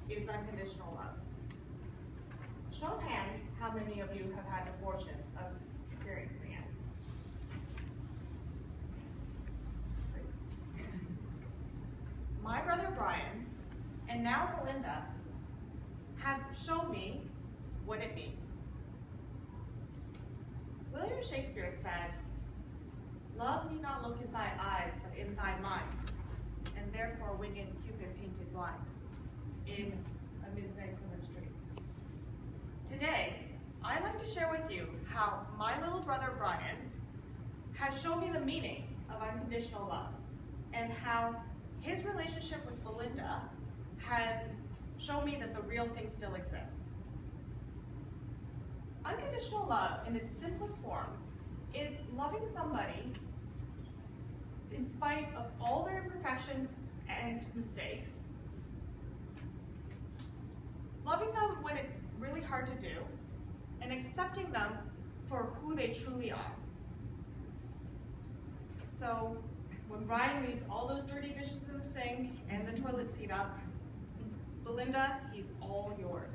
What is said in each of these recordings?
is unconditional love? Show of hands, how many of you have had the fortune of experiencing it? My brother Brian and now Belinda have shown me what it means. William Shakespeare said, "Love need not look in thy eyes, but in thy mind, and therefore winged Cupid painted blind," in A Midnight Summer's Dream. Today, I'd like to share with you how my little brother Brian has shown me the meaning of unconditional love, and how his relationship with Belinda has shown me that the real thing still exists. Unconditional love, in its simplest form, is loving somebody in spite of all their imperfections and mistakes, loving them when it's really hard to do, and accepting them for who they truly are. So, when Brian leaves all those dirty dishes in the sink and the toilet seat up, Belinda, he's all yours.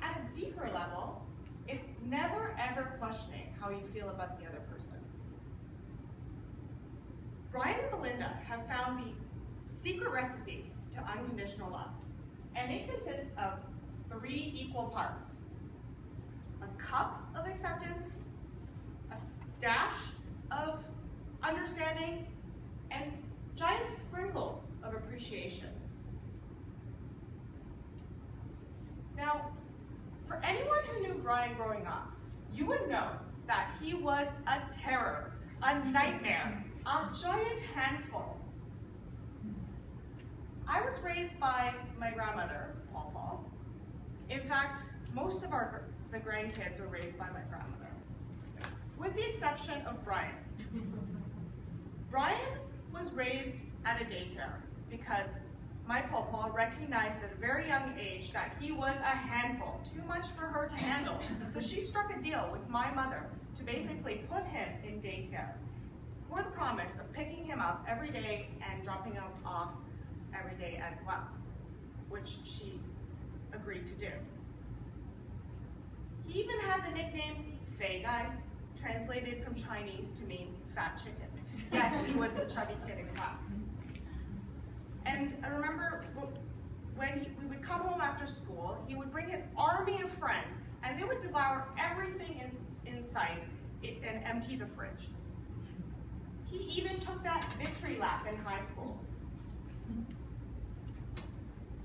At a deeper level, it's never ever questioning how you feel about the other person. Brian and Belinda have found the secret recipe to unconditional love, and it consists of 3 equal parts: a cup of acceptance, a dash of understanding, and giant sprinkles of appreciation. Now, for anyone who knew Brian growing up, you would know that he was a terror, a nightmare, a giant handful. I was raised by my grandmother, Paw. In fact, most of the grandkids were raised by my grandmother, with the exception of Brian. Brian was raised at a daycare because my Paw recognized at a very young age that he was a handful, too much for her to handle. So she struck a deal with my mother to basically put him in daycare for the promise of picking him up every day and dropping him off every day as well, which she agreed to do. He even had the nickname Fei Guy, translated from Chinese to mean fat chicken. Yes, he was the chubby kid in class. And I remember when we would come home after school, he would bring his army of friends, and they would devour everything in sight and empty the fridge. He even took that victory lap in high school.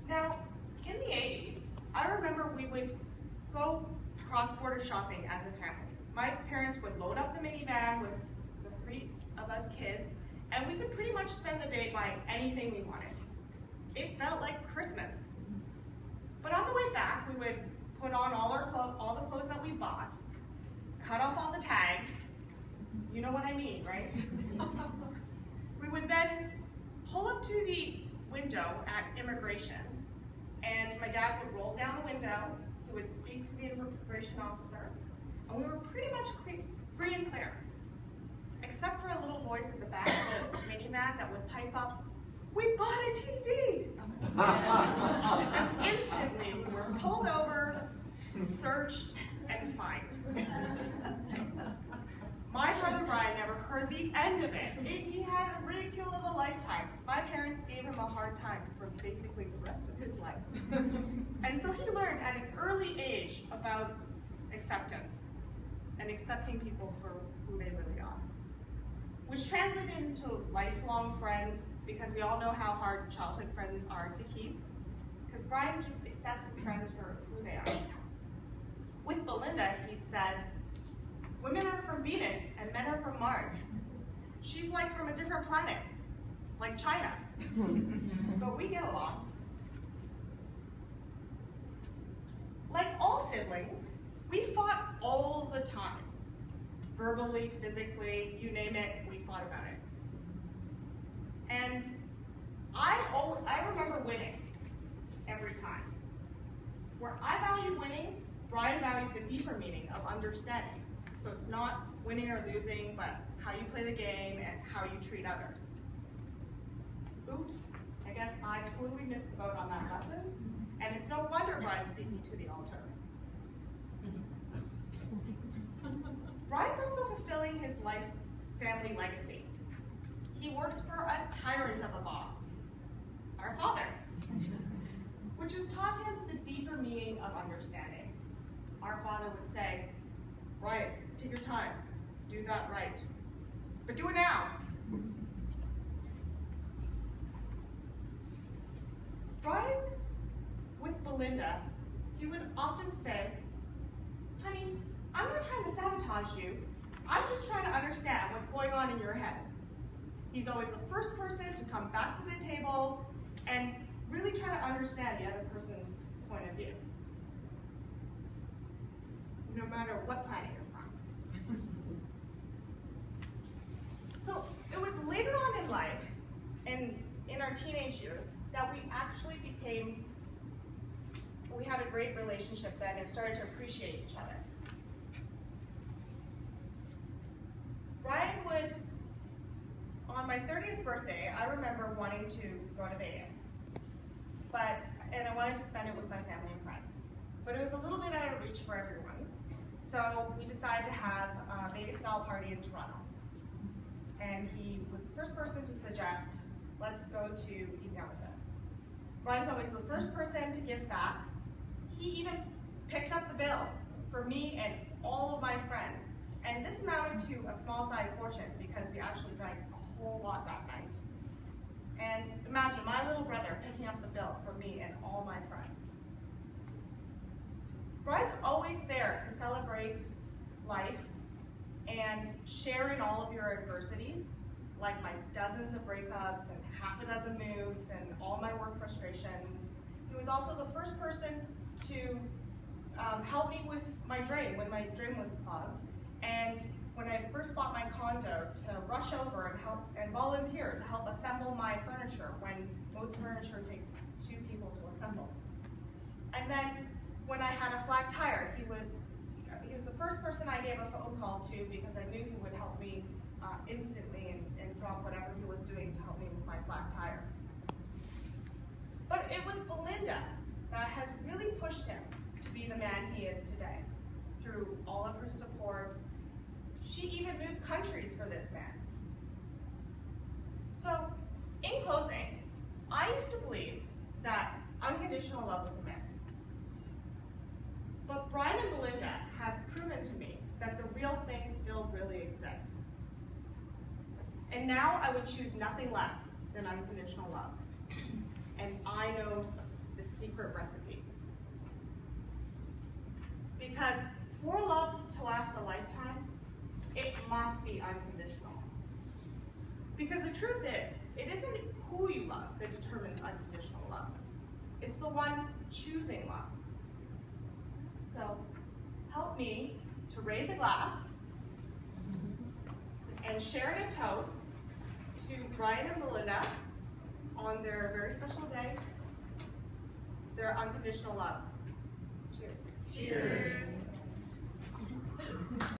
Now, in the 80s, I remember we would go cross-border shopping as a family. My parents would load up the minivan with the 3 of us kids, and we could pretty much spend the day buying anything we wanted. It felt like Christmas. But on the way back, we would put on all the clothes that we bought, cut off all the tags. You know what I mean, right? We would then pull up to the window at immigration, and my dad would roll down the window. He would speak to the immigration officer, and we were pretty much free and clear, except for a little voice at the back of the minivan that would pipe up, "We bought a TV!" And instantly, we were pulled over, searched, and fined. My brother Brian never heard the end of it. He had a ridicule of a lifetime. My parents gave him a hard time for basically the rest of his life. And so he learned at an early age about acceptance and accepting people for who they really are, which translated into lifelong friends, because we all know how hard childhood friends are to keep, because Brian just accepts his friends for who they are. With Belinda, he said, "Women are from Venus and men are from Mars. She's like from a different planet, like China, but we get along." Like all siblings, we fought all the time. Verbally, physically, you name it, we fought about it. And I remember winning every time. Where I valued winning, Brian valued the deeper meaning of understanding. So it's not winning or losing, but how you play the game and how you treat others. Oops, I I guess I totally missed the boat on that lesson, and it's no wonder Brian's speaking to the altar. Brian's also fulfilling his family legacy. He works for a tyrant of a boss, our father, which has taught him the deeper meaning of understanding. Our father would say, "Brian, take your time, do that right, but do it now." Brian, with Belinda, he would often say, "Honey, I'm not trying to sabotage you. I'm just trying to understand what's going on in your head." He's always the first person to come back to the table and really try to understand the other person's point of view, no matter what planet you're from. So it was later on in life, and in our teenage years, that we actually we had a great relationship then and started to appreciate each other. Brian would, on my 30th birthday, I remember wanting to go to Vegas. And I wanted to spend it with my family and friends. But it was a little bit out of reach for everyone. So we decided to have a Vegas-style party in Toronto. And he was the first person to suggest, let's go to Easy on the Fifth. Brian's always the first person to give back. He even picked up the bill for me and all of my friends. And this amounted to a small-sized fortune because we actually drank a whole lot that night. And imagine my little brother picking up the bill for me and all my friends. Brian's always there to celebrate life and share in all of your adversities, like my dozens of breakups and half a dozen moves and all my work frustrations. He was also the first person to help me with my drain when my drain was clogged. And when I first bought my condo, to rush over and help and volunteer to help assemble my furniture when most furniture takes 2 people to assemble. And then when I had a flat tire, he was the first person I gave a phone call to because I knew he would help me instantly and drop whatever he was doing to help me with my flat tire. But it was Belinda that has really pushed him to be the man he is today through all of her support. She even moved countries for this man. So, in closing, I used to believe that unconditional love was a myth. But Brian and Belinda have proven to me that the real thing still really exists. And now I would choose nothing less than unconditional love. And I know the secret recipe. Because for love to last a lifetime, it must be unconditional. Because the truth is, it isn't who you love that determines unconditional love. It's the one choosing love. So help me to raise a glass and share in a toast to Brian and Belinda on their very special day, their unconditional love. Cheers. Cheers.